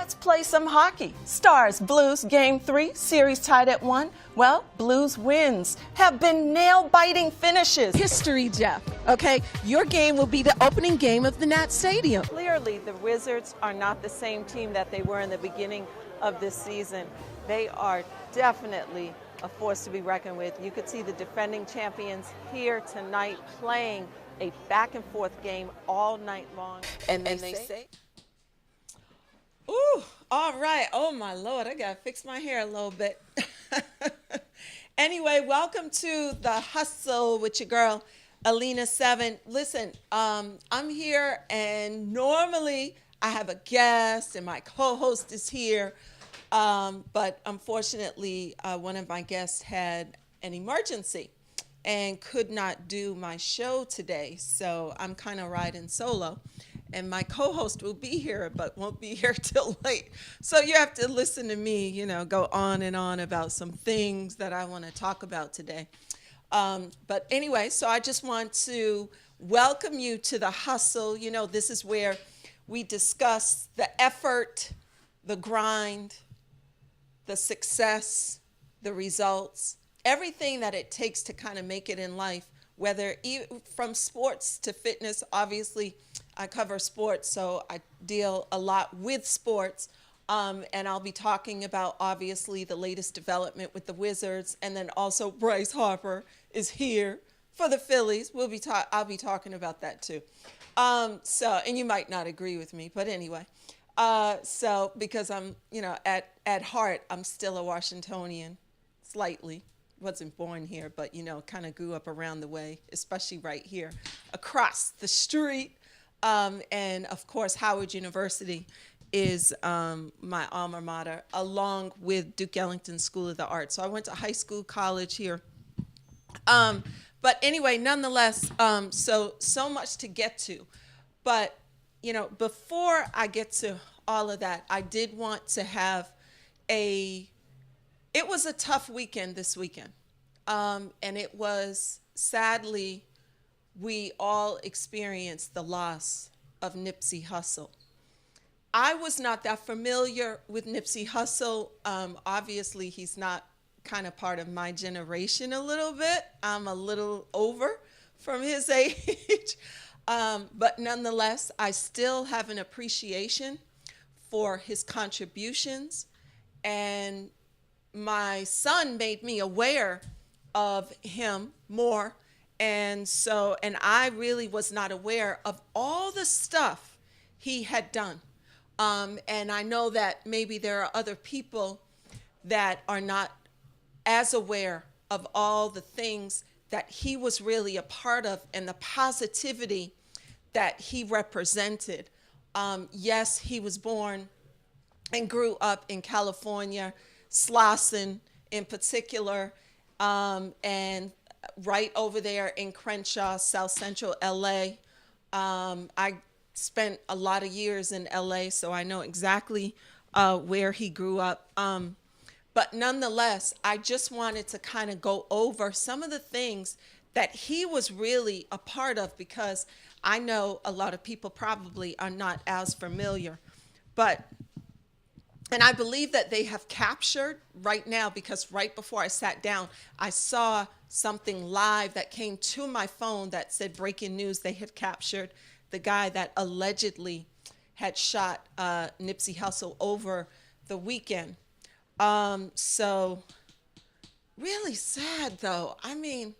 Let's play some hockey. Stars Blues Game 3, series tied at 1. Well, Blues wins have been nail-biting finishes. History, Jeff. Okay, your game will be the opening game of the Nat Stadium. Clearly, the Wizards are not the same team that they were in the beginning of this season. They are definitely a force to be reckoned with. You could see the defending champions here tonight playing a back-and-forth game all night long. And they say... Ooh, all right. Oh, my Lord, I got to fix my hair a little bit. Anyway, welcome to The Hustle with your girl, Alina 7. Listen, I'm here, and normally I have a guest, and my co-host is here. But unfortunately, one of my guests had an emergency and could not do my show today. So I'm kind of riding solo. And my co-host will be here, but won't be here till late. So you have to listen to me, go on and on about some things that I want to talk about today. But anyway, so I just want to welcome you to The Hustle. This is where we discuss the effort, the grind, the success, the results, everything that it takes to kind of make it in life, whether from sports to fitness. Obviously, I cover sports, so I deal a lot with sports. And I'll be talking about, obviously, the latest development with the Wizards. And then also Bryce Harper is here for the Phillies. I'll be talking about that, too. And you might not agree with me, but anyway. Because I'm, at heart, I'm still a Washingtonian, slightly. Wasn't born here, but, kind of grew up around the way, especially right here across the street. And, of course, Howard University is my alma mater, along with Duke Ellington School of the Arts. So I went to high school, college here. But anyway, nonetheless, so much to get to. But, before I get to all of that, I did want to have it was a tough weekend this weekend. And it was, sadly, we all experienced the loss of Nipsey Hussle. I was not that familiar with Nipsey Hussle. Obviously, he's not kind of part of my generation a little bit. I'm a little over from his age. But nonetheless, I still have an appreciation for his contributions. And my son made me aware of him more. And I really was not aware of all the stuff he had done. And I know that maybe there are other people that are not as aware of all the things that he was really a part of and the positivity that he represented. Yes, he was born and grew up in California, Slauson in particular, and right over there in Crenshaw, South Central LA. I spent a lot of years in LA, so I know exactly where he grew up. But nonetheless, I just wanted to kind of go over some of the things that he was really a part of, because I know a lot of people probably are not as familiar. And I believe that they have captured right now, because right before I sat down, I saw something live that came to my phone that said breaking news. They had captured the guy that allegedly had shot Nipsey Hussle over the weekend. So really sad, though. I mean,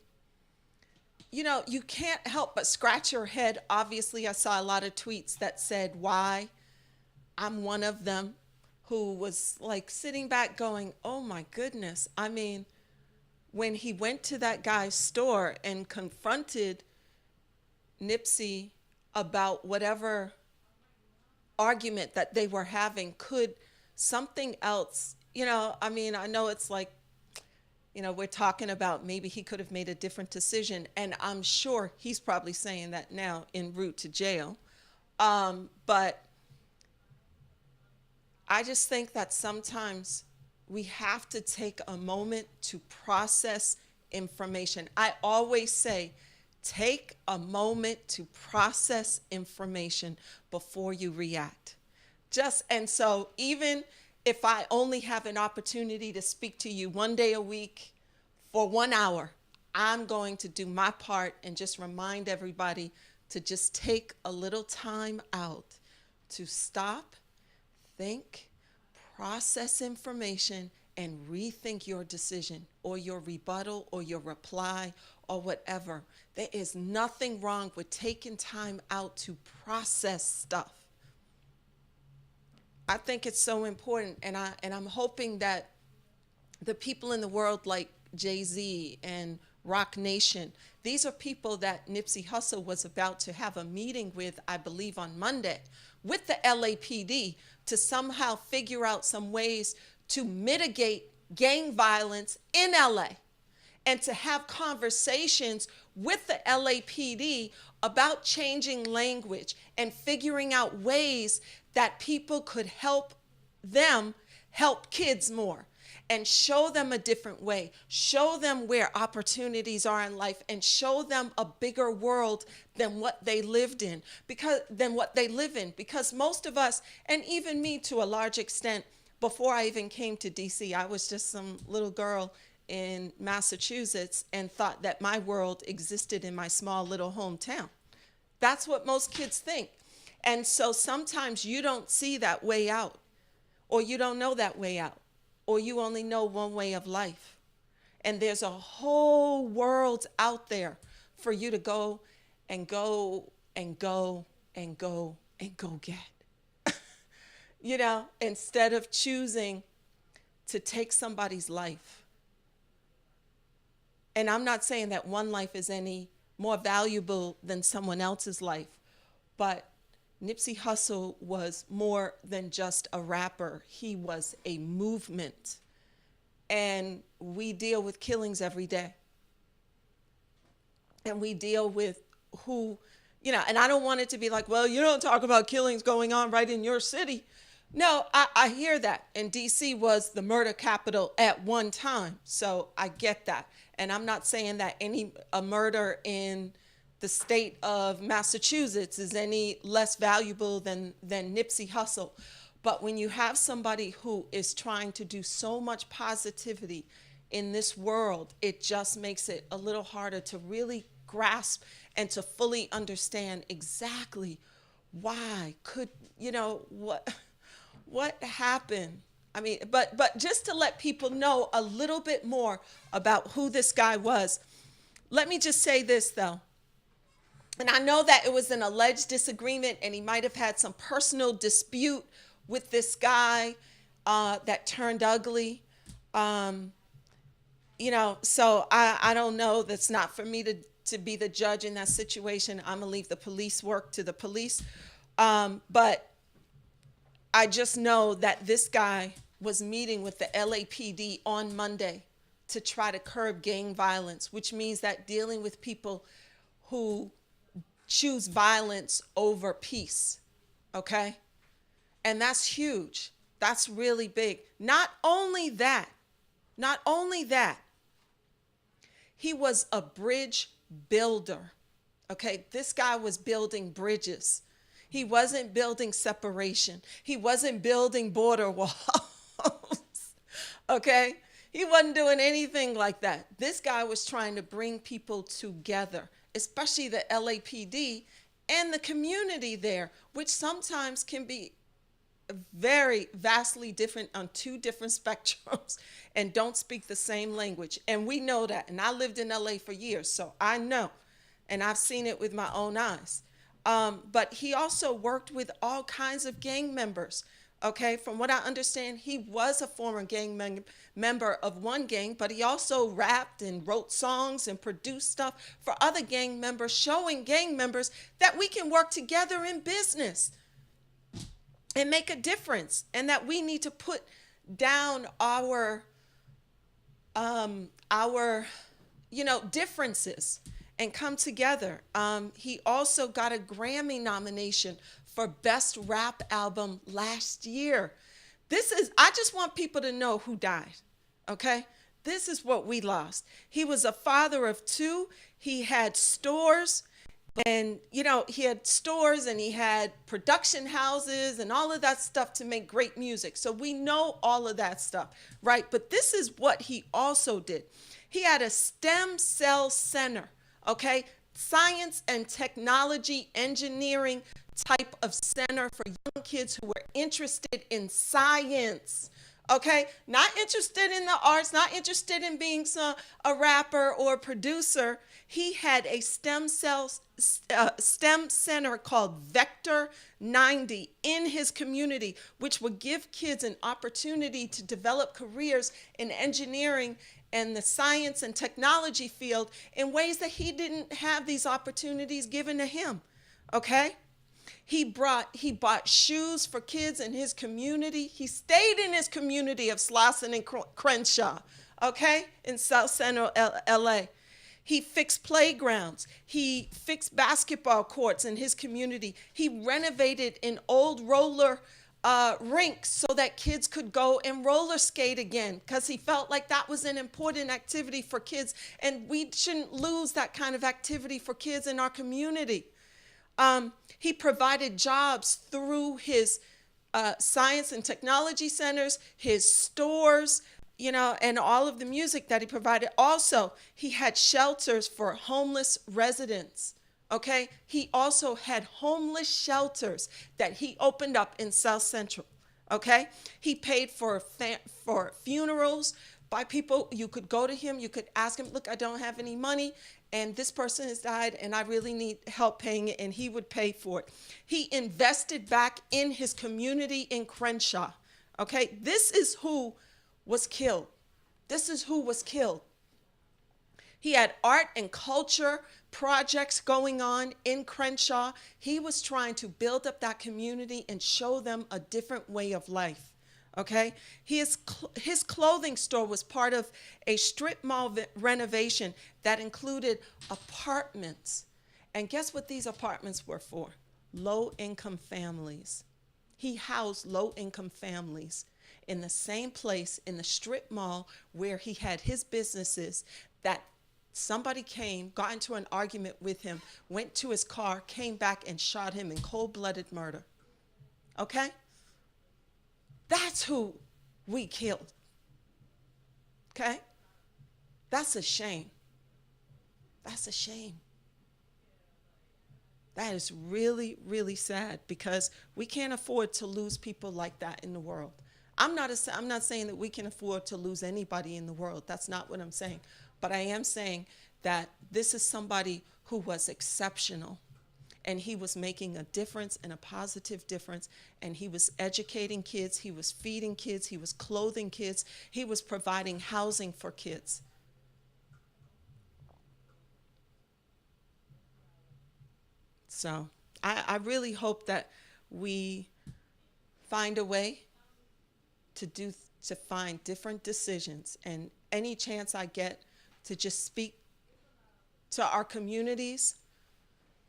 you can't help but scratch your head. Obviously, I saw a lot of tweets that said why. I'm one of them who was like sitting back going, oh my goodness. I mean, when he went to that guy's store and confronted Nipsey about whatever argument that they were having, could something else, I know it's like, we're talking about maybe he could have made a different decision. And I'm sure he's probably saying that now en route to jail. But I just think that sometimes we have to take a moment to process information. I always say, take a moment to process information before you react. Just, and so even if I only have an opportunity to speak to you one day a week for 1 hour, I'm going to do my part and just remind everybody to just take a little time out to stop, think, process information, and rethink your decision or your rebuttal or your reply or whatever. There is nothing wrong with taking time out to process stuff. I think it's so important, and I'm hoping that the people in the world like Jay-Z and Rock Nation, these are people that Nipsey Hussle was about to have a meeting with, I believe, on Monday with the LAPD to somehow figure out some ways to mitigate gang violence in LA and to have conversations with the LAPD about changing language and figuring out ways that people could help them help kids more and show them a different way, show them where opportunities are in life, and show them a bigger world than what they lived in, because most of us, and even me to a large extent, before I even came to DC, I was just some little girl in Massachusetts and thought that my world existed in my small little hometown. That's what most kids think. And so sometimes you don't see that way out, or you don't know that way out, or you only know one way of life. And there's a whole world out there for you to go and go and go and go and go get. Instead of choosing to take somebody's life. And I'm not saying that one life is any more valuable than someone else's life, but Nipsey Hussle was more than just a rapper. He was a movement. And we deal with killings every day. And we deal with and I don't want it to be like, well, you don't talk about killings going on right in your city. No, I hear that. And DC was the murder capital at one time. So I get that. And I'm not saying that a murder in the state of Massachusetts is any less valuable than Nipsey Hussle. But when you have somebody who is trying to do so much positivity in this world, it just makes it a little harder to really grasp and to fully understand exactly why what happened. I mean, but just to let people know a little bit more about who this guy was. Let me just say this, though. And I know that it was an alleged disagreement, and he might have had some personal dispute with this guy that turned ugly. So I don't know. That's not for me to be the judge in that situation. I'm going to leave the police work to the police. But I just know that this guy was meeting with the LAPD on Monday to try to curb gang violence, which means that dealing with people who choose violence over peace, okay? And that's huge. That's really big. Not only that, he was a bridge builder, okay? This guy was building bridges. He wasn't building separation. He wasn't building border walls, okay? He wasn't doing anything like that. This guy was trying to bring people together, especially the LAPD and the community there, which sometimes can be very vastly different on two different spectrums and don't speak the same language. And we know that. And I lived in LA for years, so I know. And I've seen it with my own eyes. But he also worked with all kinds of gang members. Okay, from what I understand, he was a former gang member of one gang, but he also rapped and wrote songs and produced stuff for other gang members, showing gang members that we can work together in business and make a difference, and that we need to put down our differences and come together. He also got a Grammy nomination for Best Rap Album last year. I just want people to know who died, okay? This is what we lost. He was a father of two. He had stores. And, you know, he had stores and he had production houses and all of that stuff to make great music. So we know all of that stuff, right? But this is what he also did. He had a stem cell center, okay? Science and technology, engineering type of center for young kids who were interested in science. Okay, not interested in the arts, not interested in being a rapper or a producer. He had a STEM center called Vector 90 in his community, which would give kids an opportunity to develop careers in engineering and the science and technology field in ways that he didn't have these opportunities given to him. Okay? He bought shoes for kids in his community. He stayed in his community of Slauson and Crenshaw, okay, in South Central LA. He fixed playgrounds. He fixed basketball courts in his community. He renovated an old roller rink so that kids could go and roller skate again, because he felt like that was an important activity for kids, and we shouldn't lose that kind of activity for kids in our community. He provided jobs through his science and technology centers, his stores, you know, and all of the music that he provided. Also, he had shelters for homeless residents. Okay, he also had homeless shelters that he opened up in South Central. Okay, he paid for funerals by people. You could go to him, you could ask him, look, I don't have any money, and this person has died, and I really need help paying it, and he would pay for it. He invested back in his community in Crenshaw. Okay, this is who was killed. This is who was killed. He had art and culture projects going on in Crenshaw. He was trying to build up that community and show them a different way of life. Okay, his clothing store was part of a strip mall renovation that included apartments. And guess what these apartments were for? Low-income families. He housed low-income families in the same place in the strip mall where he had his businesses, that somebody came, got into an argument with him, went to his car, came back and shot him in cold-blooded murder. Okay? That's who we killed. Okay? That's a shame. That's a shame. That is really, really sad, because we can't afford to lose people like that in the world. I'm not saying that we can afford to lose anybody in the world. That's not what I'm saying. But I am saying that this is somebody who was exceptional, and he was making a difference, and a positive difference, and he was educating kids, he was feeding kids, he was clothing kids, he was providing housing for kids. So I really hope that we find a way to find different decisions, and any chance I get to just speak to our communities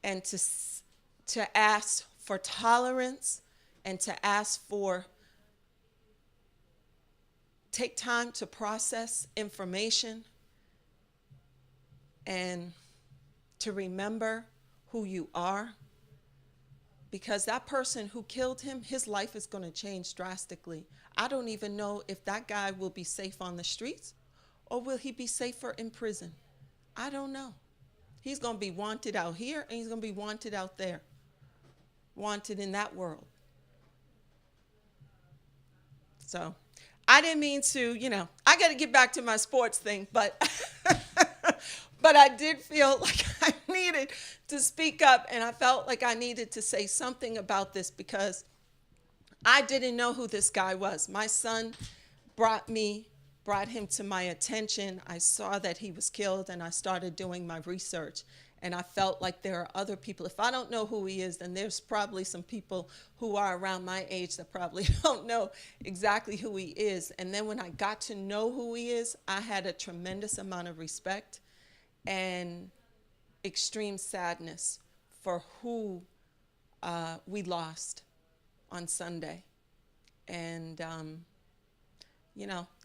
and to ask for tolerance, and to ask for, take time to process information, and to remember who you are, because that person who killed him, his life is going to change drastically. I don't even know if that guy will be safe on the streets, or will he be safer in prison. I don't know. He's going to be wanted out here, and he's going to be wanted out there. Wanted in that world. So I didn't mean to, I got to get back to my sports thing, but but I did feel like I needed to speak up, and I felt like I needed to say something about this, because I didn't know who this guy was. My son brought him to my attention. I saw that he was killed, and I started doing my research. And I felt like there are other people. If I don't know who he is, then there's probably some people who are around my age that probably don't know exactly who he is. And then when I got to know who he is, I had a tremendous amount of respect and extreme sadness for who we lost on Sunday. And, and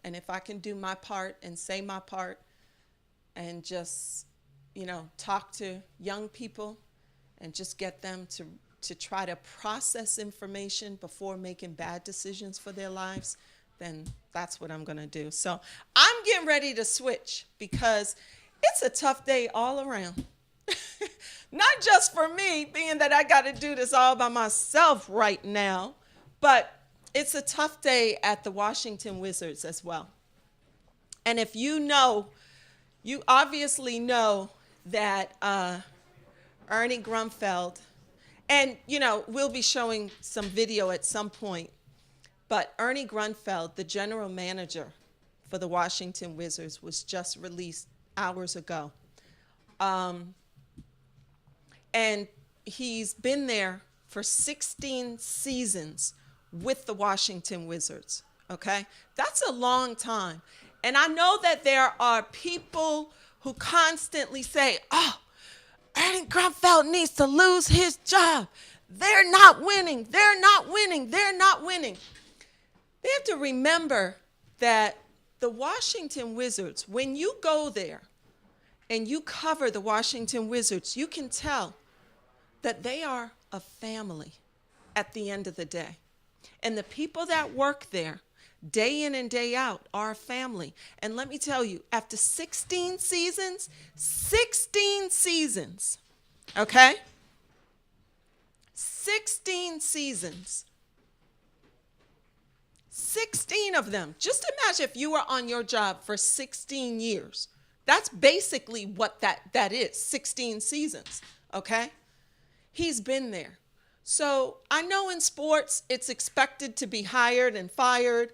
if I can do my part and say my part and just, talk to young people and just get them to try to process information before making bad decisions for their lives, then that's what I'm going to do. So I'm getting ready to switch because it's a tough day all around. Not just for me, being that I got to do this all by myself right now, but it's a tough day at the Washington Wizards as well. And if you know, you obviously know that Ernie Grunfeld, and we'll be showing some video at some point, but Ernie Grunfeld, the general manager for the Washington Wizards, was just released hours ago. And he's been there for 16 seasons with the Washington Wizards, okay? That's a long time. And I know that there are people who constantly say, oh, Ernie Grunfeld needs to lose his job. They're not winning. They're not winning. They're not winning. They have to remember that the Washington Wizards, when you go there and you cover the Washington Wizards, you can tell that they are a family at the end of the day. And the people that work there day in and day out are a family. And let me tell you, after 16 seasons, okay? 16 seasons. 16 of them. Just imagine if you were on your job for 16 years. That's basically what that is, 16 seasons, okay? He's been there. So I know in sports it's expected to be hired and fired.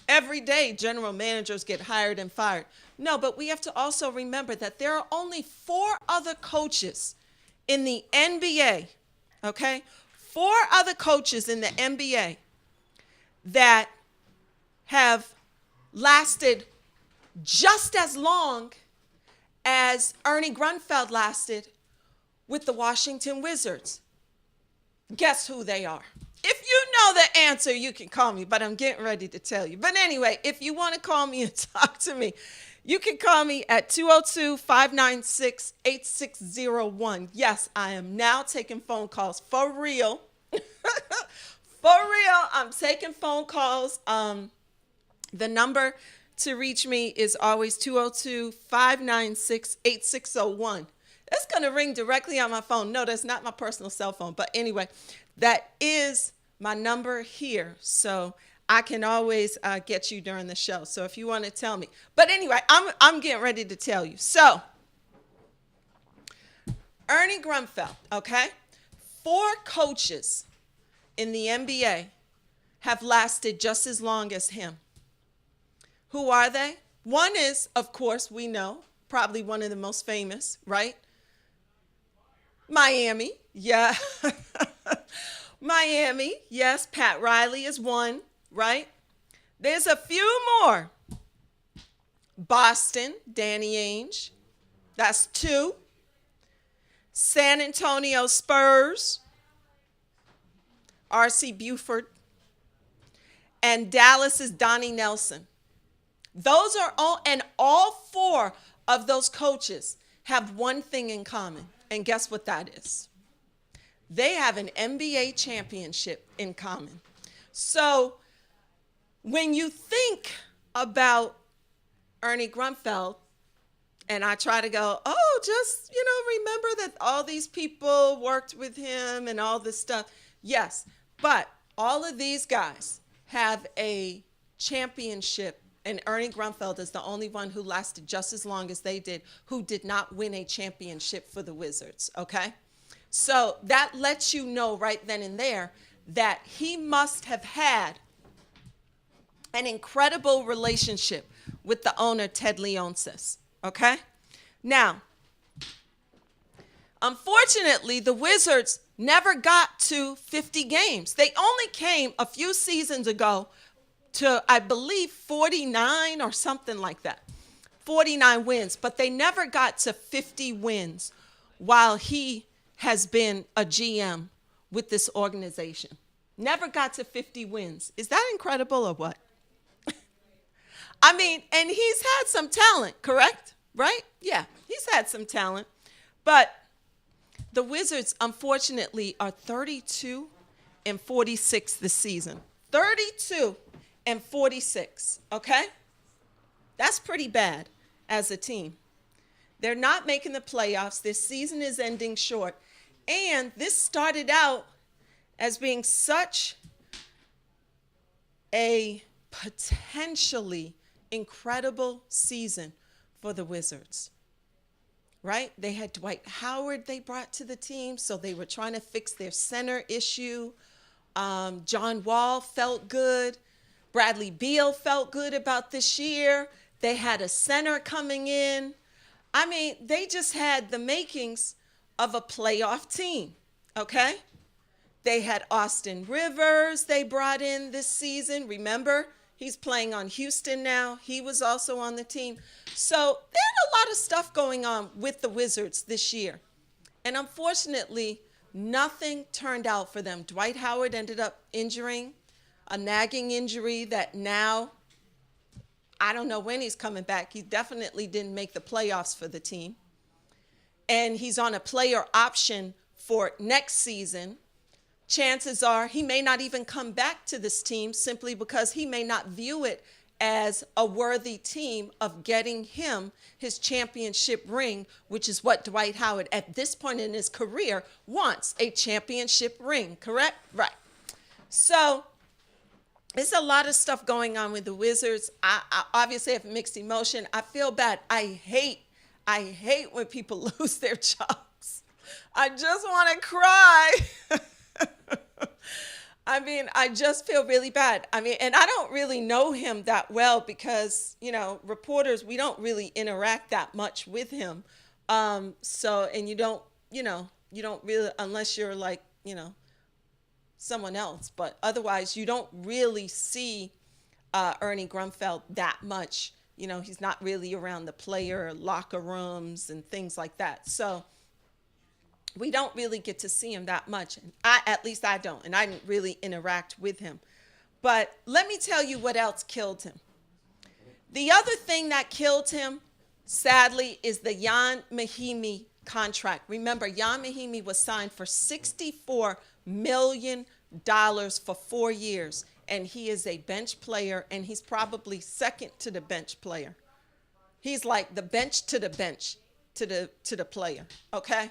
Every day general managers get hired and fired. No, but we have to also remember that there are only 4 other coaches in the NBA, okay? 4 other coaches in the NBA that have lasted just as long as Ernie Grunfeld lasted with the Washington Wizards. Guess who they are? If you know the answer, you can call me, but I'm getting ready to tell you. But anyway, if you want to call me and talk to me, you can call me at 202-596-8601. Yes, I am now taking phone calls for real. For real, I'm taking phone calls. The number to reach me is always 202-596-8601. That's going to ring directly on my phone. No, that's not my personal cell phone. But anyway, that is my number here. So I can always get you during the show. So if you want to tell me. But anyway, I'm getting ready to tell you. So Ernie Grunfeld, okay? 4 coaches in the NBA have lasted just as long as him. Who are they? One is, of course, we know, probably one of the most famous, right? Miami, yeah. Miami, yes. Pat Riley is one, right? There's a few more. Boston, Danny Ainge, that's 2. San Antonio Spurs, R.C. Buford, and Dallas is Donnie Nelson. Those are all 4 of those coaches have one thing in common. And guess what that is? They have an NBA championship in common. So when you think about Ernie Grunfeld, and I try to go, just, remember that all these people worked with him and all this stuff. Yes, but all of these guys have a championship, and Ernie Grunfeld is the only one who lasted just as long as they did, who did not win a championship for the Wizards, okay? So that lets you know right then and there that he must have had an incredible relationship with the owner, Ted Leonsis, okay? Now, unfortunately, the Wizards never got to 50 games. They only came a few seasons ago to, I believe, 49 or something like that. 49 wins, but they never got to 50 wins while he has been a GM with this organization. Never got to 50 wins. Is that incredible or what? I mean, and he's had some talent, correct? Right? Yeah, he's had some talent. But The Wizards, unfortunately, are 32 and 46 this season. 32 and 46, okay? That's pretty bad as a team. They're not making the playoffs. This season is ending short. And this started out as being such a potentially incredible season for the Wizards, right? They had Dwight Howard they brought to the team, so they were trying to fix their center issue. John Wall felt good. Bradley Beal felt good about this year. They had a center coming in. I mean, they just had the makings of a playoff team, okay? They had Austin Rivers they brought in this season. Remember, he's playing on Houston now. He was also on the team. So they had a lot of stuff going on with the Wizards this year. And unfortunately, nothing turned out for them. Dwight Howard ended up injuring a nagging injury that now, I don't know when he's coming back. He definitely didn't make the playoffs for the team. And he's on a player option for next season. Chances are he may not even come back to this team simply because he may not view it as a worthy team of getting him his championship ring, which is what Dwight Howard at this point in his career wants, a championship ring, correct? Right. So there's a lot of stuff going on with the Wizards. I obviously have mixed emotion. I feel bad. I hate when people lose their jobs. I just want to cry. I mean, I just feel really bad. I mean, and I don't really know him that well because, you know, reporters, we don't really interact that much with him. So, and you don't really, unless you're like, someone else, but otherwise you don't really see Ernie Grunfeld that much. He's not really around the player locker rooms and things like that. So we don't really get to see him that much. At least I don't, and I didn't really interact with him. But let me tell you what else killed him. The other thing that killed him, sadly, is the Jan Mahimi contract. Remember, Jan Mahimi was signed for $64 million for 4 years, and he is a bench player, and he's probably second to the bench player. He's like the bench to the bench to the player, okay?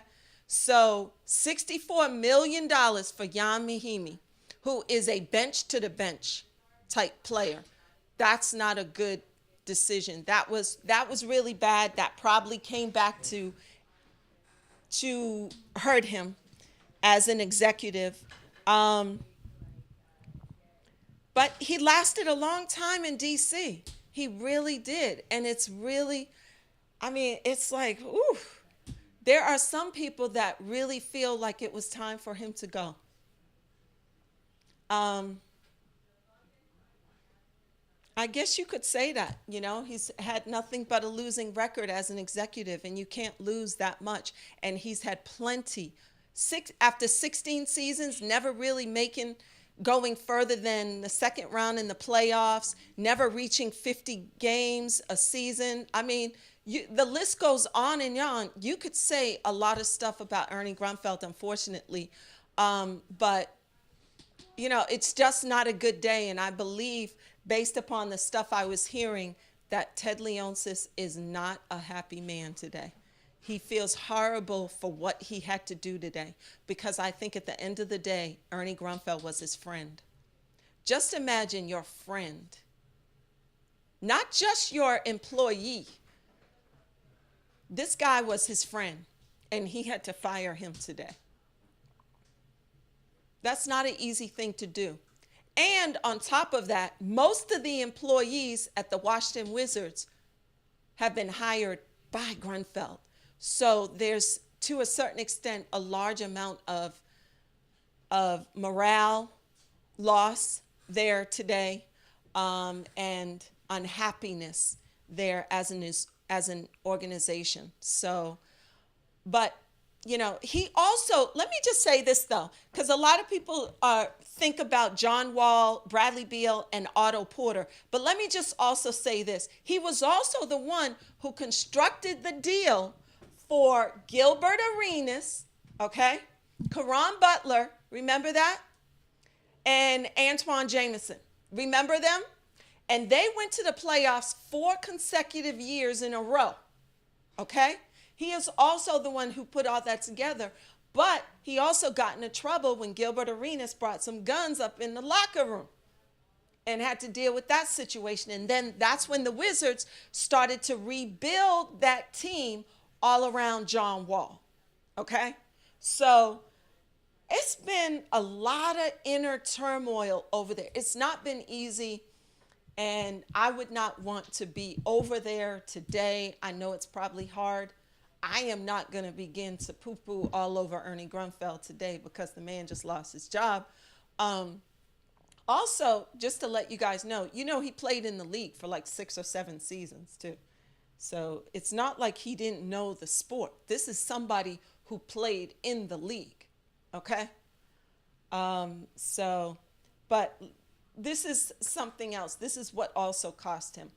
So $64 million for Jan Mahimi, who is a bench to the bench type player. That's not a good decision. That was really bad. That probably came back to hurt him as an executive. But he lasted a long time in DC. He really did. And it's really, it's like, ooh. There are some people that really feel like it was time for him to go. I guess you could say that, he's had nothing but a losing record as an executive, and you can't lose that much. And he's had plenty. After 16 seasons, never really going further than the second round in the playoffs, never reaching 50 games a season. The list goes on and on. You could say a lot of stuff about Ernie Grunfeld, unfortunately. But, it's just not a good day. And I believe, based upon the stuff I was hearing, that Ted Leonsis is not a happy man today. He feels horrible for what he had to do today, because I think at the end of the day, Ernie Grunfeld was his friend. Just imagine your friend, not just your employee. This guy was his friend, and he had to fire him today. That's not an easy thing to do. And on top of that, most of the employees at the Washington Wizards have been hired by Grunfeld. So there's, to a certain extent, a large amount of morale loss there today, and unhappiness there as an organization. So, but, he also, let me just say this though, because a lot of people think about John Wall, Bradley Beal, and Otto Porter. But let me just also say this. He was also the one who constructed the deal for Gilbert Arenas Okay? Karan Butler, remember that? And Antoine Jameson, remember them? And they went to the playoffs 4 consecutive years in a row. Okay? He is also the one who put all that together. But he also got into trouble when Gilbert Arenas brought some guns up in the locker room and had to deal with that situation. And then that's when the Wizards started to rebuild that team all around John Wall. Okay? So it's been a lot of inner turmoil over there. It's not been easy. And I would not want to be over there today. I know it's probably hard. I am not going to begin to poo-poo all over Ernie Grunfeld today because the man just lost his job. Also, just to let you guys know, he played in the league for like 6 or 7 seasons too. So it's not like he didn't know the sport. This is somebody who played in the league, okay? But this is something else. This is what also cost him.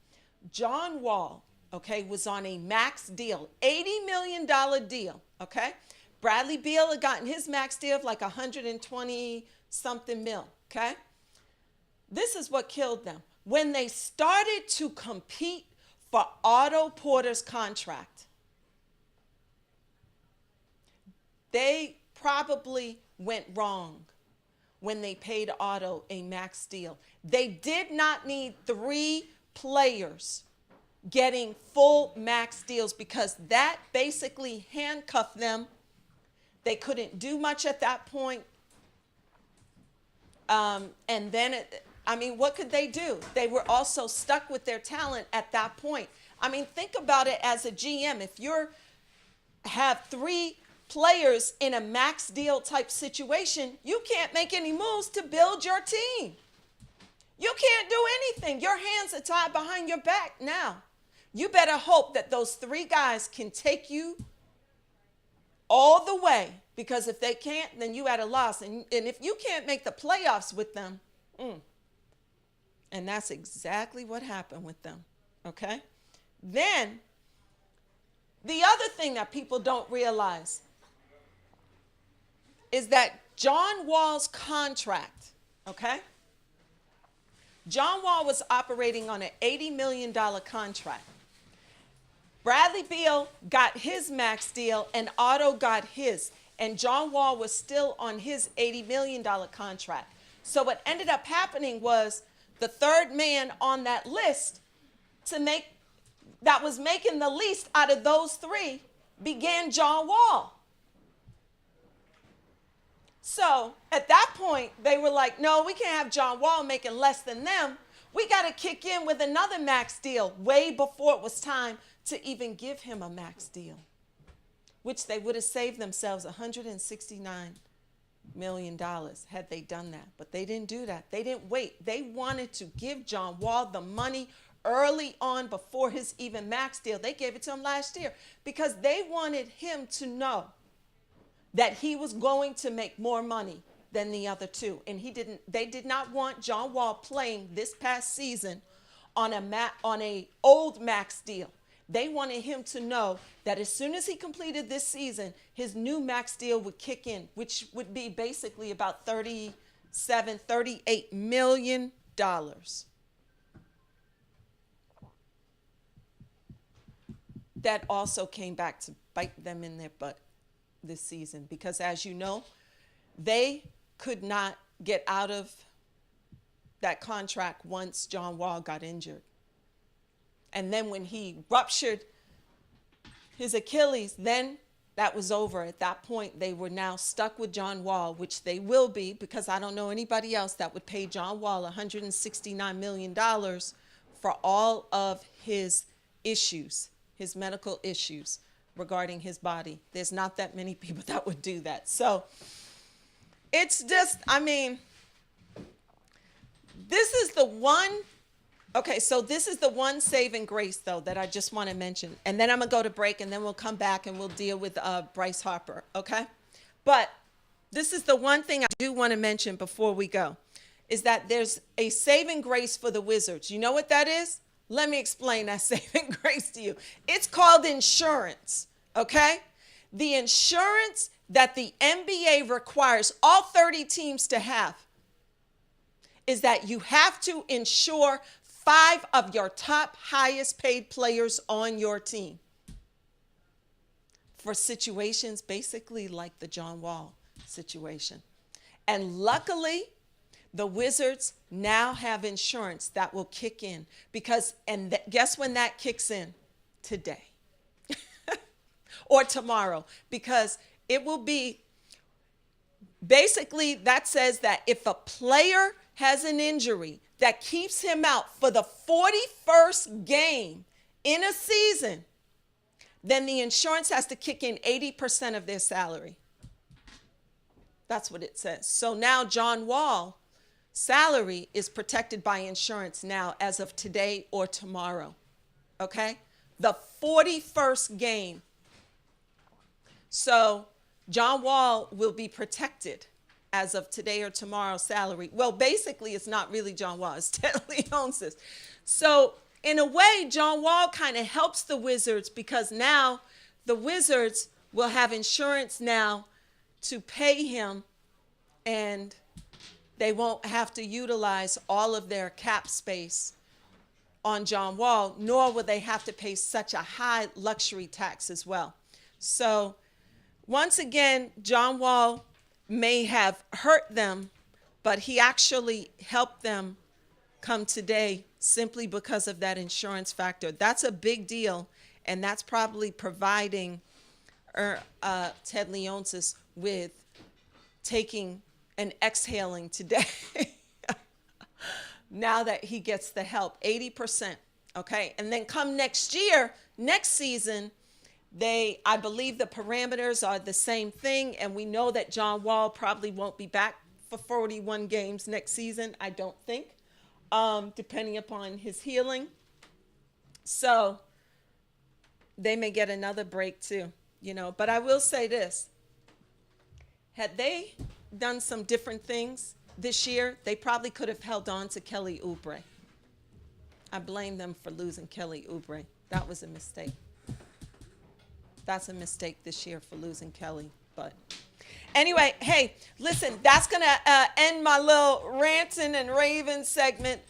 John Wall, okay, was on a max deal, $80 million deal, okay? Bradley Beal had gotten his max deal of like 120 something mil, okay? This is what killed them. When they started to compete for Otto Porter's contract, they probably went wrong when they paid Otto a max deal. They did not need 3 players getting full max deals because that basically handcuffed them. They couldn't do much at that point. And then, what could they do? They were also stuck with their talent at that point. Think about it as a GM. If you have 3 players in a max deal type situation, you can't make any moves to build your team. You can't do anything. Your hands are tied behind your back now. You better hope that those 3 guys can take you all the way, because if they can't, then you at a loss. And if you can't make the playoffs with them, and that's exactly what happened with them, okay? Then, the other thing that people don't realize is that John Wall's contract, okay? John Wall was operating on an $80 million contract. Bradley Beal got his max deal and Otto got his. And John Wall was still on his $80 million contract. So what ended up happening was the third man on that list that was making the least out of those 3 began John Wall. So at that point, they were like, no, we can't have John Wall making less than them. We got to kick in with another max deal way before it was time to even give him a max deal, which they would have saved themselves $169 million had they done that. But they didn't do that. They didn't wait. They wanted to give John Wall the money early on before his even max deal. They gave it to him last year because they wanted him to know that he was going to make more money than the other 2. And they did not want John Wall playing this past season on a old max deal. They wanted him to know that as soon as he completed this season, his new max deal would kick in, which would be basically about $38 million. That also came back to bite them in their butt this season because, as you know, they could not get out of that contract once John Wall got injured. And then when he ruptured his Achilles, then that was over. At that point, they were now stuck with John Wall, which they will be, because I don't know anybody else that would pay John Wall $169 million for all of his issues, his medical issues regarding his body. There's not that many people that would do that. So it's just, this is the one. Okay, so this is the one saving grace, though, that I just want to mention. And then I'm going to go to break, and then we'll come back and we'll deal with Bryce Harper, okay? But this is the one thing I do want to mention before we go, is that there's a saving grace for the Wizards. You know what that is? Let me explain that saving grace to you. It's called insurance, okay? The insurance that the NBA requires all 30 teams to have is that you have to insure 5 of your top highest paid players on your team for situations basically like the John Wall situation. And luckily, the Wizards now have insurance that will kick in because, and guess when that kicks in? Today or tomorrow, because it will be basically that says that if a player has an injury that keeps him out for the 41st game in a season, then the insurance has to kick in 80% of their salary. That's what it says. So now John Wall salary is protected by insurance now as of today or tomorrow. Okay? The 41st game. So John Wall will be protected as of today or tomorrow's salary. Well, basically, it's not really John Wall. It's Ted Leonsis. So in a way, John Wall kind of helps the Wizards because now the Wizards will have insurance now to pay him, and they won't have to utilize all of their cap space on John Wall, nor will they have to pay such a high luxury tax as well. So once again, John Wall may have hurt them, but he actually helped them come today simply because of that insurance factor. That's a big deal, and that's probably providing Ted Leonsis with taking and exhaling today. Now that he gets the help, 80%, okay? And then come next year, next season, I believe the parameters are the same thing, and we know that John Wall probably won't be back for 41 games next season, I don't think, depending upon his healing. So they may get another break too, you know. But I will say this. Had they done some different things this year, they probably could have held on to Kelly Oubre. I blame them for losing Kelly Oubre. That was a mistake. That's a mistake this year for losing Kelly. But anyway, hey, listen, that's going to end my little ranting and raving segment.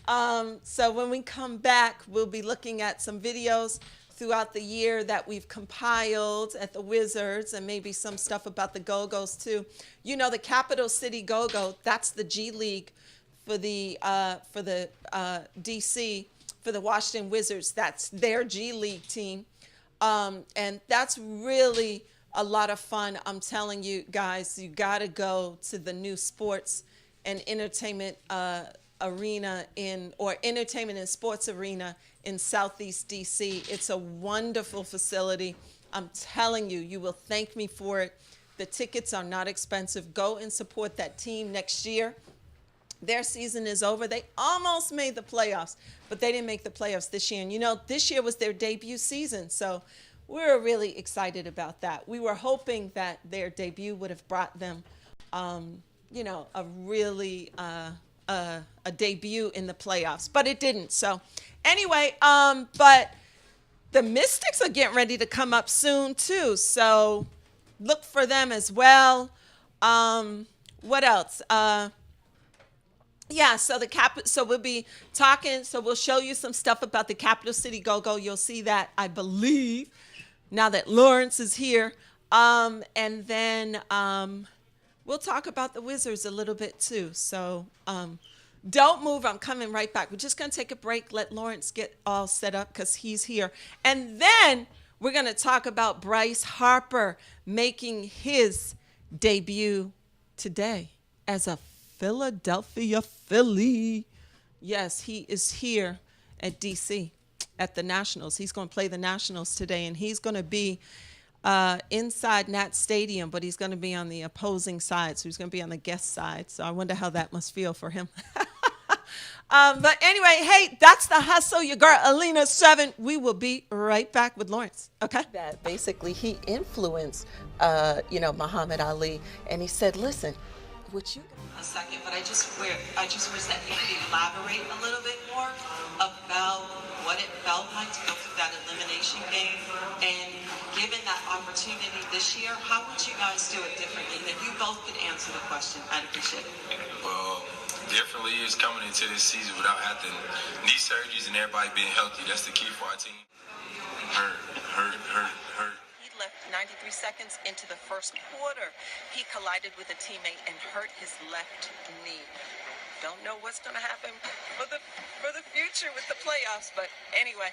So when we come back, we'll be looking at some videos throughout the year that we've compiled at the Wizards, and maybe some stuff about the Go-Go's too. You know, the Capital City Go-Go, that's the G League for the DC, for the Washington Wizards. That's their G League team. And that's really a lot of fun. I'm telling you guys, you got to go to the new sports and entertainment arena entertainment and sports arena in Southeast DC. It's a wonderful facility. I'm telling you, you will thank me for it. The tickets are not expensive. Go and support that team next year. Their season is over. They almost made the playoffs, but they didn't make the playoffs this year. And you know, this year was their debut season, so we were really excited about that. We were hoping that their debut would have brought them, you know, a really a debut in the playoffs, but it didn't. So anyway, but the Mystics are getting ready to come up soon too, so look for them as well. What else? Yeah, so so we'll be talking, so we'll show you some stuff about the Capital City Go-Go. You'll see that, I believe, now that Lawrence is here. And then we'll talk about the Wizards a little bit too. So don't move, I'm coming right back. We're just gonna take a break, let Lawrence get all set up because he's here. And then we're gonna talk about Bryce Harper making his debut today as a Philadelphia Philly. Yes, he is here at DC at the Nationals. He's going to play the Nationals today, and he's going to be inside Nat Stadium, but he's going to be on the opposing side, so he's going to be on the guest side. So I wonder how that must feel for him. But anyway, hey, that's the hustle. Your girl, Alina 7. We will be right back with Lawrence, okay? That basically he influenced, Muhammad Ali, and he said, listen, what you a second, but I just wish that you could elaborate a little bit more about what it felt like to go through that elimination game. And given that opportunity this year, how would you guys do it differently? And if you both could answer the question, I'd appreciate it. Well, differently is coming into this season without having knee surgeries and everybody being healthy. That's the key for our team. Hurt. He left 93 seconds into the first quarter. He collided with a teammate and hurt his left knee. Don't know what's going to happen for the future with the playoffs, but anyway,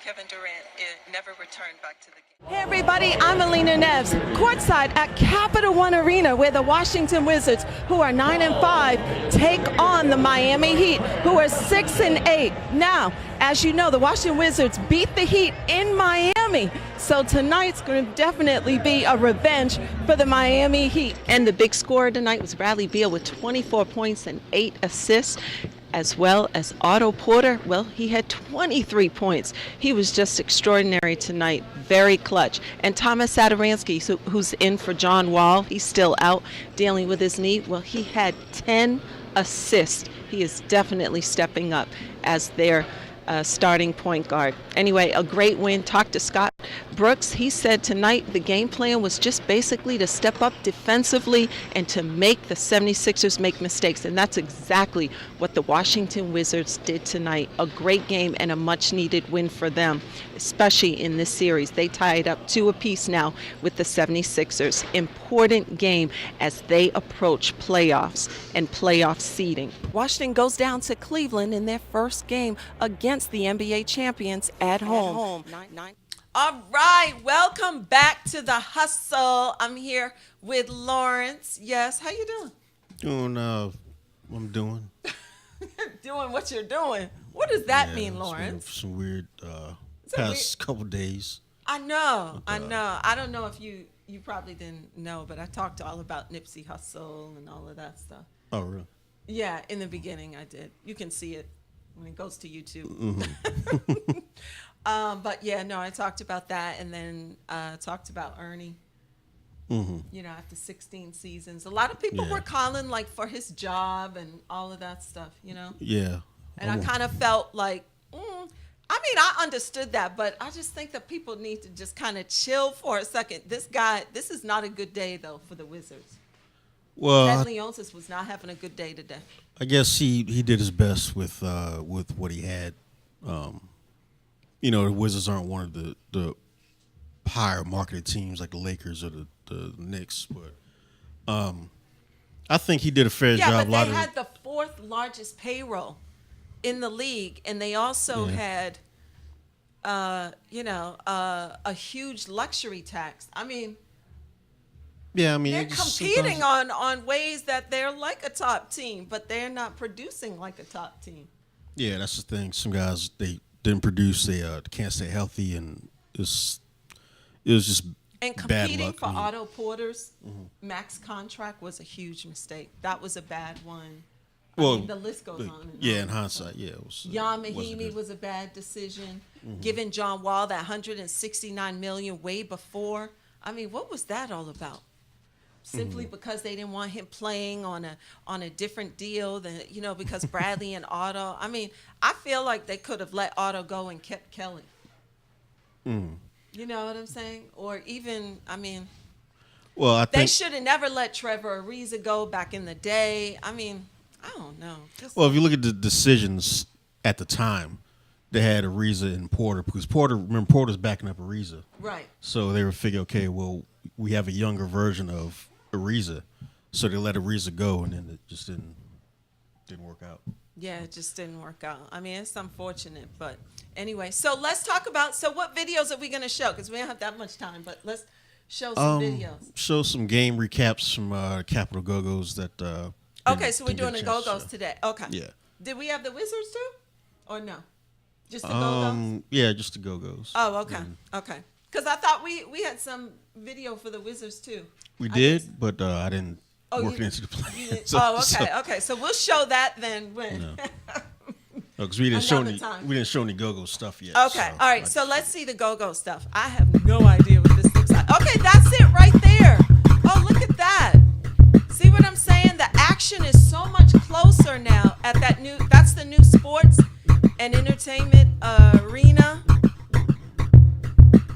Kevin Durant never returned back to the game. Hey everybody, I'm Alina Neves, courtside at Capital One Arena, where the Washington Wizards, who are 9-5, take on the Miami Heat, who are 6-8. Now, as you know, the Washington Wizards beat the Heat in Miami, so tonight's going to definitely be a revenge for the Miami Heat. And the big scorer tonight was Bradley Beal with 24 points and 8 assists, as well as Otto Porter. Well, he had 23 points. He was just extraordinary tonight, very clutch. And Thomas Satoransky, who's in for John Wall, he's still out dealing with his knee. Well, he had 10 assists. He is definitely stepping up as their starting point guard. Anyway, a great win. Talked to Scott Brooks. He said tonight the game plan was just basically to step up defensively and to make the 76ers make mistakes. And that's exactly what the Washington Wizards did tonight. A great game and a much needed win for them, especially in this series. They tied up 2 apiece now with the 76ers. Important game as they approach playoffs and playoff seeding. Washington goes down to Cleveland in their first game against the NBA champions at home. All right, welcome back to the Hustle. I'm here with Lawrence. Yes, how you doing? I'm doing. Doing what you're doing. What does that mean, it's Lawrence? been some weird Is that past couple days. I know. I don't know if you probably didn't know, but I talked all about Nipsey Hussle and all of that stuff. Oh, really? Yeah, in the beginning I did. You can see it when it goes to YouTube. Mm-hmm. But yeah, no, I talked about that, and then talked about Ernie. Mm-hmm. You know, after 16 seasons, a lot of people were calling like for his job and all of that stuff. You know. Yeah. And I kind of felt like, I understood that, but I just think that people need to just kind of chill for a second. This is not a good day though for the Wizards. Well, Ted Leonsis was not having a good day today. I guess he did his best with what he had. The Wizards aren't one of the higher marketed teams like the Lakers or the Knicks, but I think he did a fair job. Yeah, but they had the 4th largest payroll in the league, and they also had, a huge luxury tax. I mean, they're competing on ways that they're like a top team, but they're not producing like a top team. Yeah, that's the thing. Some guys, they didn't produce. They can't stay healthy, and it was just and bad competing luck. for Otto Porter's max contract was a huge mistake. That was a bad one. The list goes on. And on. In hindsight, it was. Jan Mahimi was a bad decision. Mm-hmm. Giving John Wall that $169 million way before. I mean, what was that all about? Simply because they didn't want him playing on a different deal than because Bradley and Otto. I mean, I feel like they could have let Otto go and kept Kelly. You know what I'm saying? Or even, they should have never let Trevor Ariza go back in the day. I mean, I don't know. Well, if you look at the decisions at the time, they had Ariza and Porter because Porter's backing up Ariza. Right. So they were figuring, okay, well, we have a younger version of Ariza, so they let Ariza go, and then it just didn't work out. Yeah, it just didn't work out. I mean, it's unfortunate, but anyway. So let's talk about. So what videos are we going to show? Because we don't have that much time, but let's show some videos. Show some game recaps from Capital Go-Go's that. Okay, so we're doing the Go-Go's today. Okay. Yeah. Did we have the Wizards too, or no? Just the Go-Go's? Yeah, just the Go-Go's. Oh, okay. Okay. Because I thought we had some video for the Wizards too. We did, but I didn't work it into the plan. Okay. So we'll show that then when. Because we didn't show any Go-Go stuff yet. Okay. All right. So let's see the Go-Go stuff. I have no idea what this looks like. Okay, that's it right there. Oh, look at that. See what I'm saying? The and Entertainment Arena.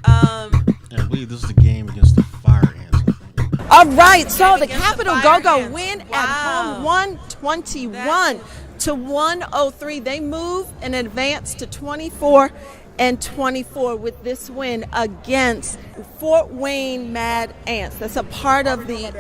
And I believe this is the game against the Fire Ants, I think. All right, so the against the Capital Fire Go-Go Ants. win Wow. at home 121 to 103. They move and advance to 24-24 with this win against Fort Wayne Mad Ants. That's a part of the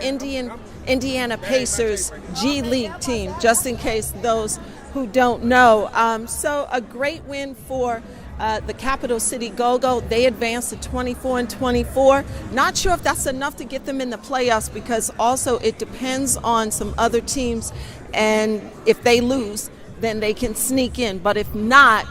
Indiana Pacers G League team, just in case those who don't know. So a great win for the Capital City Go-Go. They advanced to 24-24. Not sure if that's enough to get them in the playoffs, because also it depends on some other teams, and if they lose, then they can sneak in. But if not,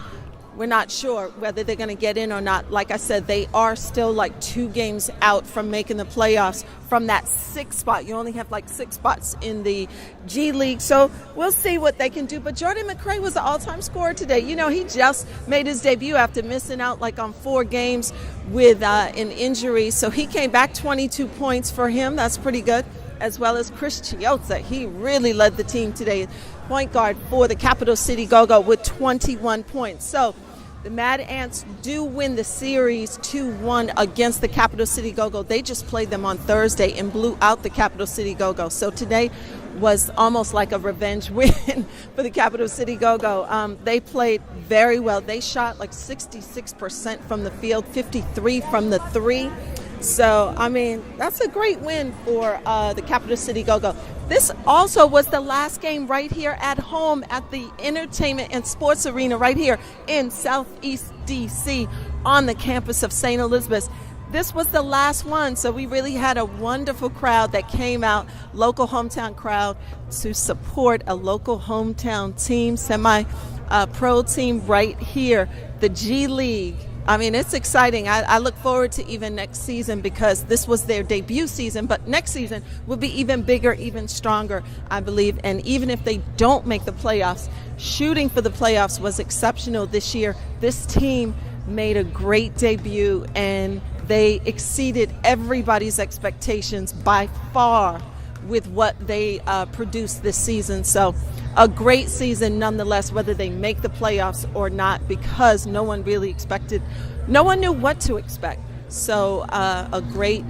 we're not sure whether they're going to get in or not. Like I said, they are still like 2 games out from making the playoffs from that 6th spot. You only have like 6 spots in the G League. So we'll see what they can do. But Jordan McRae was the all-time scorer today. You know, he just made his debut after missing out like on 4 games with an injury. So he came back, 22 points for him. That's pretty good. As well as Chris Chiozza. He really led the team today. Point guard for the Capital City Go-Go with 21 points. So the Mad Ants do win the series 2-1 against the Capital City Go-Go. They just played them on Thursday and blew out the Capital City Go-Go. So today was almost like a revenge win for the Capital City Go-Go. They played very well. They shot like 66% from the field, 53 from the 3. So, I mean, that's a great win for the Capital City Go-Go. This also was the last game right here at home at the Entertainment and Sports Arena right here in Southeast D.C. on the campus of St. Elizabeth's. This was the last one, so we really had a wonderful crowd that came out, local hometown crowd, to support a local hometown team, semi-pro team right here, the G League. I mean, it's exciting. I look forward to even next season, because this was their debut season, but next season will be even bigger, even stronger, I believe. And even if they don't make the playoffs, shooting for the playoffs was exceptional this year. This team made a great debut, and they exceeded everybody's expectations by far with what they produced this season. So a great season nonetheless, whether they make the playoffs or not, because no one really expected, no one knew what to expect. So a great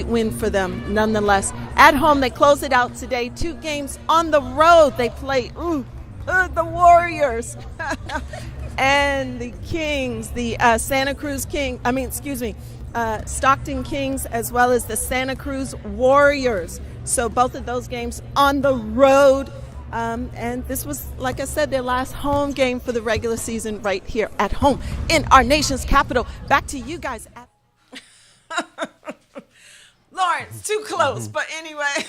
win for them nonetheless. At home, they closed it out today. 2 games on the road. They played the Warriors and the Kings, the Stockton Kings, as well as the Santa Cruz Warriors. So both of those games on the road. And this was, like I said, their last home game for the regular season right here at home in our nation's capital. Back to you guys. Lawrence, too close. But anyway,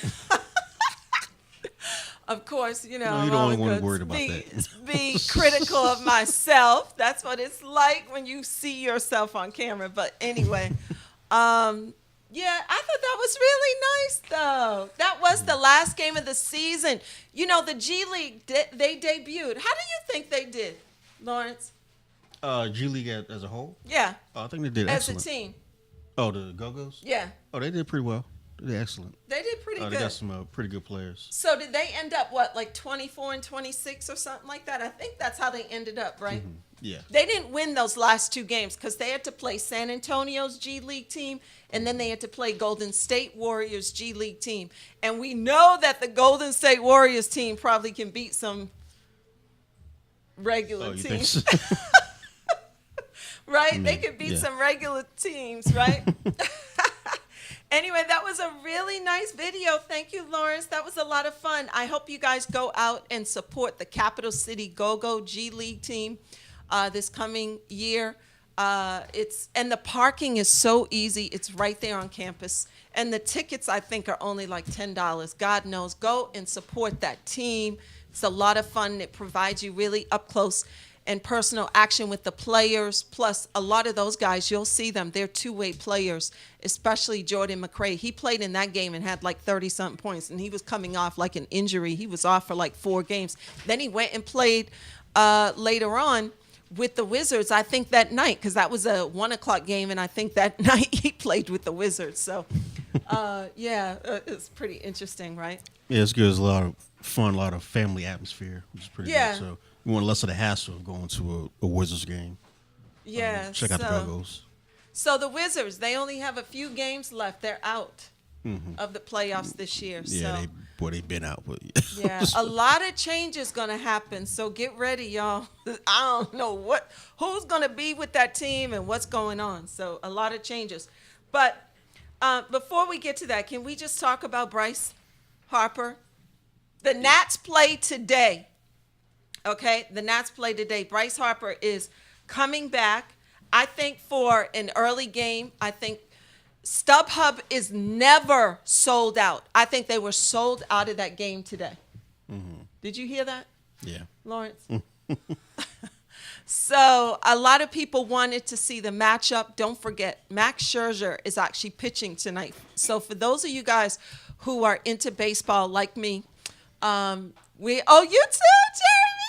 of course, you know, No, you're the only one worried about that. Be critical of myself. That's what it's like when you see yourself on camera. But anyway, yeah, I thought that was really nice, though. That was the last game of the season. You know, the G League, they debuted. How do you think they did, Lawrence? G League as a whole? Yeah. Oh, I think they did excellent. As a team. Oh, the Go-Go's? Yeah. Oh, they did pretty well. They did excellent. They did pretty good. They got some pretty good players. So did they end up, what, like 24-26 or something like that? I think that's how they ended up, right? Mm-hmm. Yeah. They didn't win those last 2 games because they had to play San Antonio's G League team, and then they had to play Golden State Warriors G League team. And we know that the Golden State Warriors team probably can beat some regular teams. Think so? Right? They could beat some regular teams, right? Anyway, that was a really nice video. Thank you, Lawrence. That was a lot of fun. I hope you guys go out and support the Capital City Go-Go G League team this coming year. And the parking is so easy. It's right there on campus. And the tickets, I think, are only like $10. God knows. Go and support that team. It's a lot of fun. It provides you really up close and personal action with the players. Plus, a lot of those guys, you'll see them. They're two-way players, especially Jordan McRae. He played in that game and had like 30-something points, and he was coming off like an injury. He was off for like 4 games. Then he went and played later on with the Wizards, I think that night, because that was a 1 o'clock game, and I think that night he played with the Wizards. So It's pretty interesting, right? Yeah, it's good. There's a lot of fun, a lot of family atmosphere, which is pretty Yeah. good. So you want less of the hassle of going to a Wizards game. Yeah. Check out the Go-Go's. So the Wizards, they only have a few games left. They're out of the playoffs this year. Yeah, So they've been out, but yeah, a lot of changes gonna happen. So get ready, y'all. I don't know who's gonna be with that team and what's going on. So a lot of changes. But before we get to that, can we just talk about Bryce Harper? The Nats play today. Okay, the Nats play today. Bryce Harper is coming back. I think for an early game, I think StubHub is never sold out. I think they were sold out of that game today. Mm-hmm. Did you hear that? yeah. Lawrence? So a lot of people wanted to see the matchup. Don't forget, Max Scherzer is actually pitching tonight. So for those of you guys who are into baseball like me, you too, Jeremy.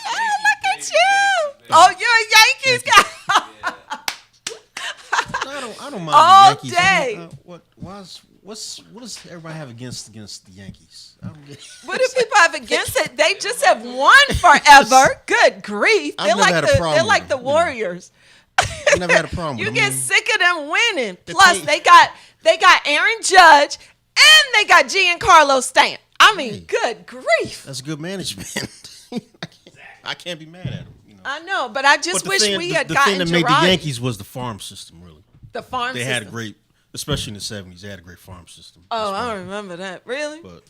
Oh, look at you. Oh, you're a Yankees guy. I don't mind All the Yankees. day. What does everybody have against the Yankees? I don't get What do people have against it? They just have won forever. Good grief. I've never had a problem They're with like the them, you know. Warriors. I never had a problem You with get them. sick of them winning. They Plus, pay- they got Aaron Judge and they got Giancarlo Stanton. I mean, Hey. good grief. That's good management. I can't be mad at them. You know. I know, but I just But wish we had the gotten thing that made Girardi. the Yankees was the farm system. Really, The farm they system. had a great, especially in the '70s. They had a great farm system. Oh, That's I why. don't remember that. Really? But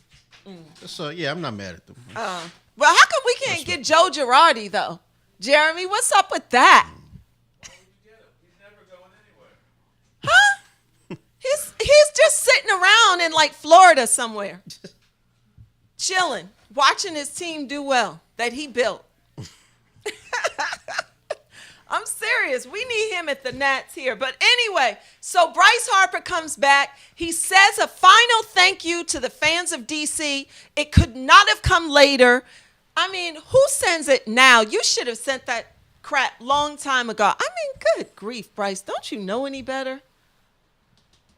so yeah, I'm not mad at them. Well, how come we can't get Joe Girardi though? Jeremy, what's up with that? Huh? He's just sitting around in like Florida somewhere, chilling, watching his team do well that he built. I'm serious. We need him at the Nats here. But anyway, so Bryce Harper comes back. He says a final thank you to the fans of D.C. It could not have come later. I mean, who sends it now? You should have sent that crap long time ago. I mean, good grief, Bryce. Don't you know any better?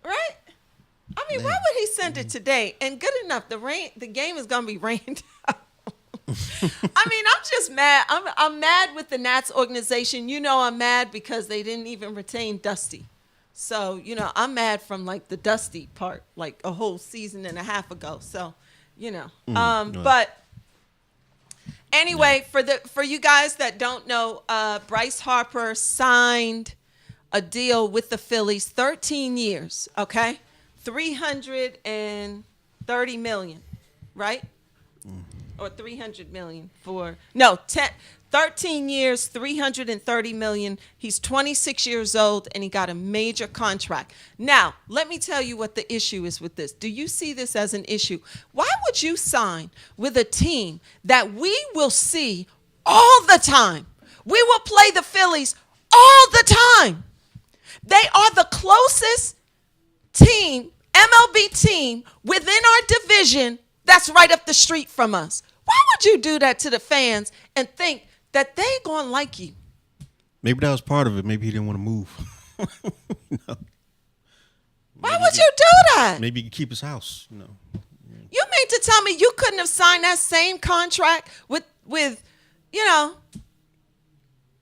Right? I mean, why would he send it today? And good enough, the game is going to be rained out. I mean, I'm just mad. I'm mad with the Nats organization. You know, I'm mad because they didn't even retain Dusty. So, you know, I'm mad from like the Dusty part, like a whole season and a half ago. So, you know, but anyway, for you guys that don't know, Bryce Harper signed a deal with the Phillies, 13 years, okay? $330 million, right? Or 300 million for 13 years, 330 million. He's 26 years old and he got a major contract. Now, let me tell you what the issue is with this. Do you see this as an issue? Why would you sign with a team that we will see all the time? We will play the Phillies all the time. They are the closest team, MLB team within our division that's right up the street from us. Why would you do that to the fans and think that they gonna like you? Maybe that was part of it. Maybe he didn't want to move. No. Why would you do that? Maybe he could keep his house. You know. You mean to tell me you couldn't have signed that same contract with you know,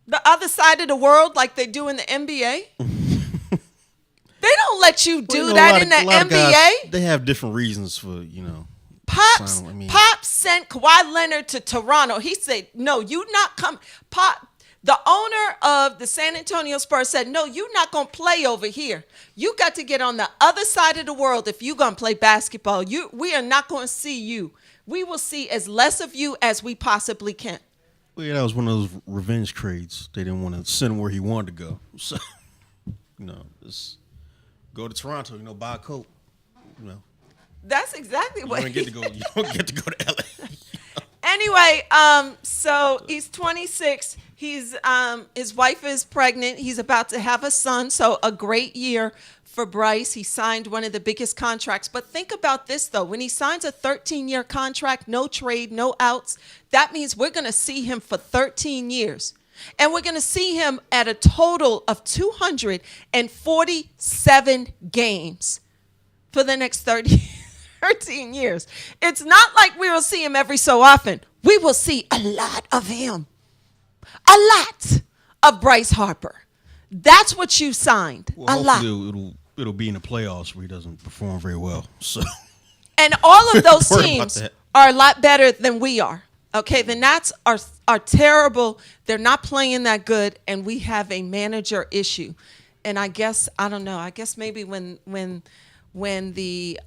the other side of the world like they do in the NBA? They don't let you do Well, you know, that in the a lot of NBA. guys, they have different reasons for, you know. Pops, I mean- Pops sent Kawhi Leonard to Toronto. He said, "No, you not come." Pop, the owner of the San Antonio Spurs said, "No, you not gonna play over here. You got to get on the other side of the world if you gonna play basketball. We are not gonna see you. We will see as less of you as we possibly can." Well, yeah, that was one of those revenge trades. They didn't want to send him where he wanted to go. So, you know, just go to Toronto. You know, buy a coat. You know, That's exactly you what don't get to go. You don't get to go to LA. Anyway, so he's 26. He's his wife is pregnant. He's about to have a son. So a great year for Bryce. He signed one of the biggest contracts. But think about this though. When he signs a 13-year contract, no trade, no outs, that means we're going to see him for 13 years. And we're going to see him at a total of 247 games. for the next 13 years. It's not like we will see him every so often. We will see a lot of him. A lot of Bryce Harper. That's what you signed. Well, a lot. It'll be in the playoffs where he doesn't perform very well. So, and all of those Worry about teams that. are a lot better than we are. Okay, the Nats are terrible. They're not playing that good, and we have a manager issue. And I guess I don't know. I guess maybe when the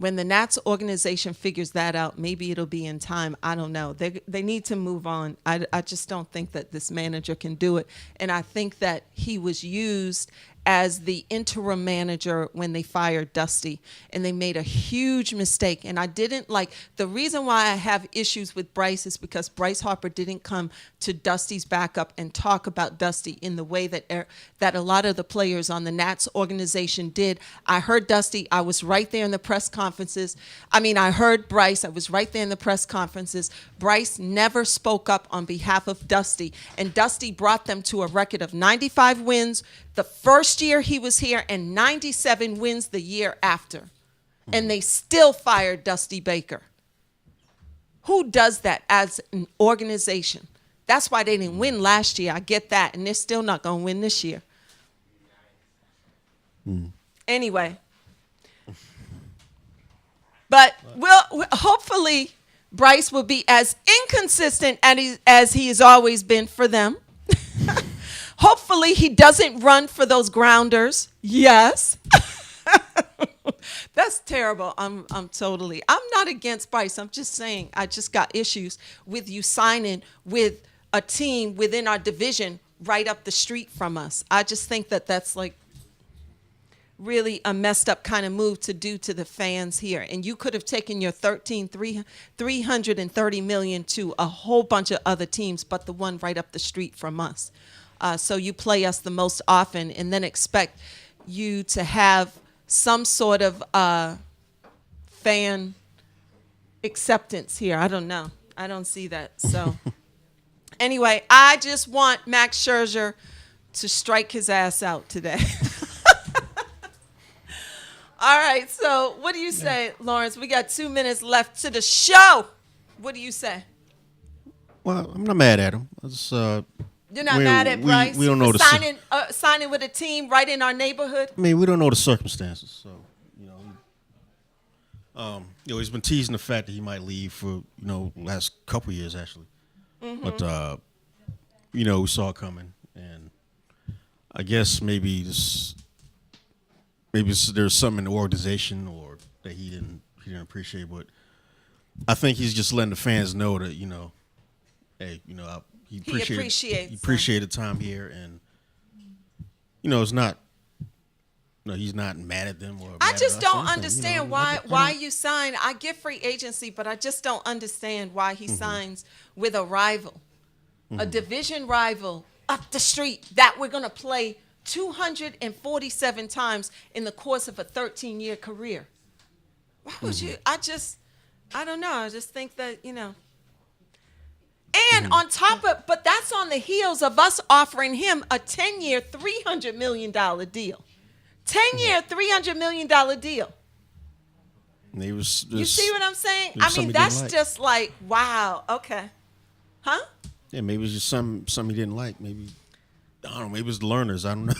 Nats organization figures that out, maybe it'll be in time. I don't know. They need to move on. I just don't think that this manager can do it. And I think that he was used as the interim manager when they fired Dusty, and they made a huge mistake. And I didn't like, the reason why I have issues with Bryce is because Bryce Harper didn't come to Dusty's backup and talk about Dusty in the way that a lot of the players on the Nats organization did. I heard Dusty. I was right there in the press conferences. I heard Bryce. I was right there in the press conferences. Bryce never spoke up on behalf of Dusty, and Dusty brought them to a record of 95 wins the first year he was here and 97 wins the year after. And they still fired Dusty Baker. Who does that as an organization? That's why they didn't win last year. I get that. And they're still not going to win this year. Anyway. But hopefully Bryce will be as inconsistent as he has always been for them. Hopefully he doesn't run for those grounders. Yes. That's terrible. I'm not against Bryce. I'm just saying I just got issues with you signing with a team within our division right up the street from us. I just think that that's like really a messed up kind of move to do to the fans here. And you could have taken your $330 million to a whole bunch of other teams, but the one right up the street from us. So you play us the most often and then expect you to have some sort of fan acceptance here. I don't know. I don't see that. So anyway, I just want Max Scherzer to strike his ass out today. All right. So what do you say, Lawrence? We got 2 minutes left to the show. What do you say? Well, I'm not mad at him. You're not mad at Bryce? We don't know signing with a team right in our neighborhood? we don't know the circumstances. So, he's been teasing the fact that he might leave for, last couple years, actually. Mm-hmm. But, we saw it coming. And I guess maybe there's something in the organization or that he didn't appreciate. But I think he's just letting the fans know that, hey, he appreciated time here, and it's not. He's not mad at them. I just don't understand why you sign. I get free agency, but I just don't understand why he signs with a rival, a division rival up the street that we're gonna play 247 times in the course of a 13-year career. Why would you? I don't know. I just think that And on top of, but that's on the heels of us offering him a 10-year, $300 million deal. 10-year, $300 million deal. You see what I'm saying? That's just like, wow. Okay. Huh? Yeah, maybe it's just something he didn't like. Maybe, I don't know. Maybe it's the learners. I don't know.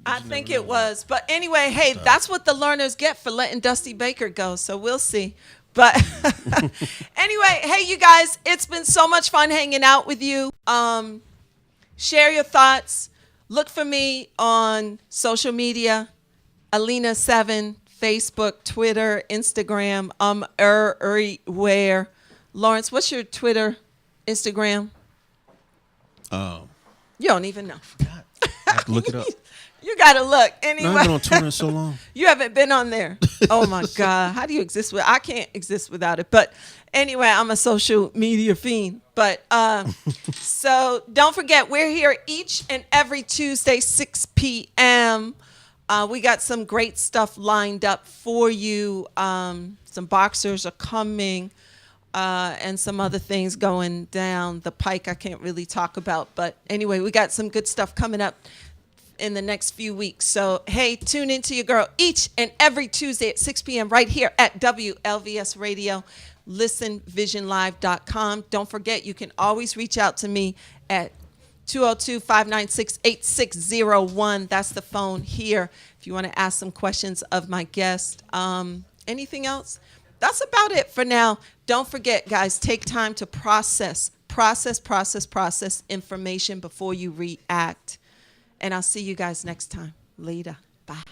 I think it was. But anyway, hey, that's what the learners get for letting Dusty Baker go. So we'll see. But anyway, hey, you guys, it's been so much fun hanging out with you. Share your thoughts. Look for me on social media, Alina7, Facebook, Twitter, Instagram. Everywhere. Lawrence, what's your Twitter, Instagram? You don't even know. I have to look it up. You got to look. Anyway. I've been on Twitter so long. You haven't been on there. Oh, my God. How do you exist I can't exist without it. But anyway, I'm a social media fiend. But so don't forget, we're here each and every Tuesday, 6 p.m. We got some great stuff lined up for you. Some boxers are coming and some other things going down the pike I can't really talk about. But anyway, we got some good stuff coming up in the next few weeks. So, hey, tune into your girl each and every Tuesday at 6 p.m. right here at WLVS Radio, listenvisionlive.com. Don't forget, you can always reach out to me at 202-596-8601. That's the phone here if you want to ask some questions of my guest. Anything else? That's about it for now. Don't forget, guys, take time to process information before you react. And I'll see you guys next time. Later. Bye.